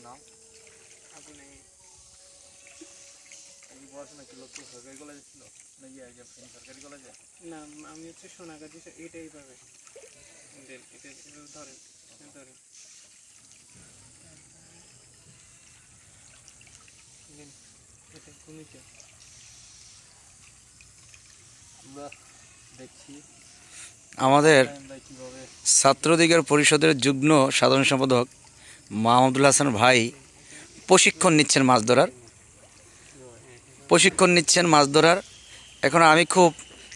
নাম? আপু নেই। পড়াশোনা কি লোক সরকারি কলেজে ছিল নাকি সরকারি কলেজে? না, আমি হচ্ছে সোনাগাছি, এটাই পাবে। এটা ধরেন ধরেন এটা কমিছে। আমরা দেখছি আমাদের ছাত্রলীগের পরিষদের যুগ্ম সাধারণ সম্পাদক মাহমুদুল হাসান ভাই প্রশিক্ষণ নিচ্ছেন মাছ ধরার। এখন আমি খুব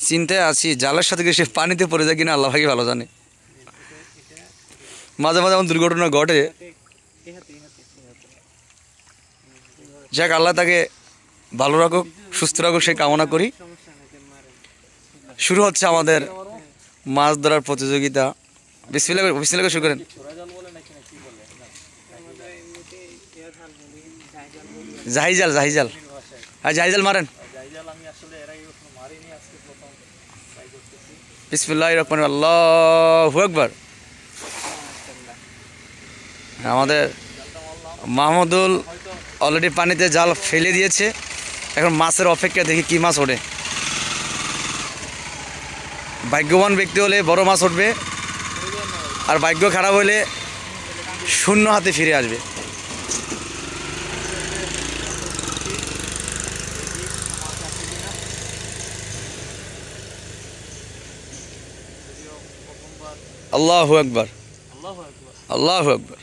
চিন্তায় আছি, জালের সাথে সে পানিতে পড়ে যায় কিনা আল্লাহ ভাই ভালো জানে। মাঝে মাঝে এমন দুর্ঘটনা ঘটে। যাক, আল্লাহ তাকে ভালো রাখুক, সুস্থ রাখুক, সে কামনা করি। শুরু হচ্ছে আমাদের মাছ ধরার প্রতিযোগিতা। বিসমিল্লাহ শুরু করেন। জাহিজাল আর জাহিজাল মারেন। বিসমিল্লাহির রহমানির রহিম, আল্লাহু আকবার। আমাদের মাহমুদুল অলরেডি পানিতে জাল ফেলে দিয়েছে। এখন মাছের অপেক্ষা, দেখি কি মাছ ওঠে। ভাগ্যবান ব্যক্তি হলে বড় মাছ উঠবে, আর ভাগ্য খারাপ হলে শূন্য হাতে ফিরে আসবে। আল্লাহু আকবার, আল্লাহু আকবার।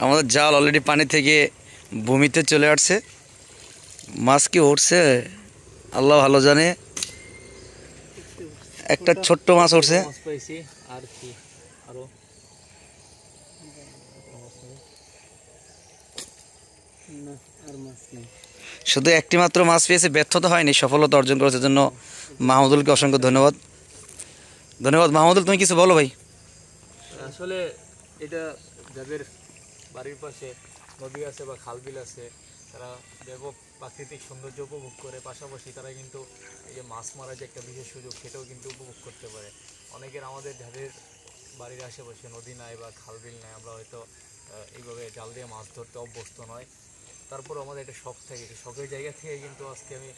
আমাদের জাল অলরেডি পানি থেকে ভূমিতে চলে আসছে। মাছ কি উঠছে আল্লাহ ভালো জানে। একটা ছোট্ট মাছ উঠছে। শুধু একটি মাত্র মাছ পেয়েছে, ব্যর্থতা হয়নি, সফলতা অর্জন করেছে। জন্য মাহমুদুলকে অসংখ্য ধন্যবাদ। মাহমুদুল, তুমি কিছু বলো ভাই। আসলে এটা যাদের বাড়ির পাশে নদী আছে বা খাল বিল আছে, তারা ব্যাপক প্রাকৃতিক সৌন্দর্য উপভোগ করে, পাশাপাশি তারা কিন্তু এই যে মাছ মারার যে একটা বিশেষ সুযোগ, সেটাও কিন্তু উপভোগ করতে পারে। অনেকের আমাদের যাদের বাড়ির আশেপাশে নদী নাই বা খাল বিল নাই, আমরা হয়তো এইভাবে জাল দিয়ে মাছ ধরতে অভ্যস্ত নয়। তারপর আমাদের একটা শখ থাকে, সেই শখের জায়গা থেকে কিন্তু আজকে আমি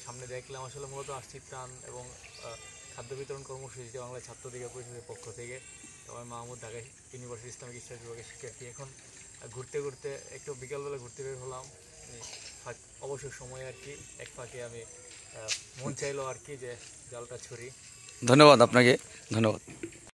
সামনে দেখলাম। আসলে মূলত আসছি ত্রাণ এবং খাদ্য বিতরণ কর্মসূচিতে বাংলা ছাত্রলীগের পরিষদের পক্ষ থেকে। আমার Mahmud Dhaka university Islamic study বিভাগের শিক্ষার্থী। এখন ঘুরতে ঘুরতে একটু বিকালবেলা ঘুরতে বের হলাম অবসর সময় আর কি। এক ফাঁকে আমি মন চাইলো আর কি যে জালটা ছুরি। ধন্যবাদ আপনাকে, ধন্যবাদ।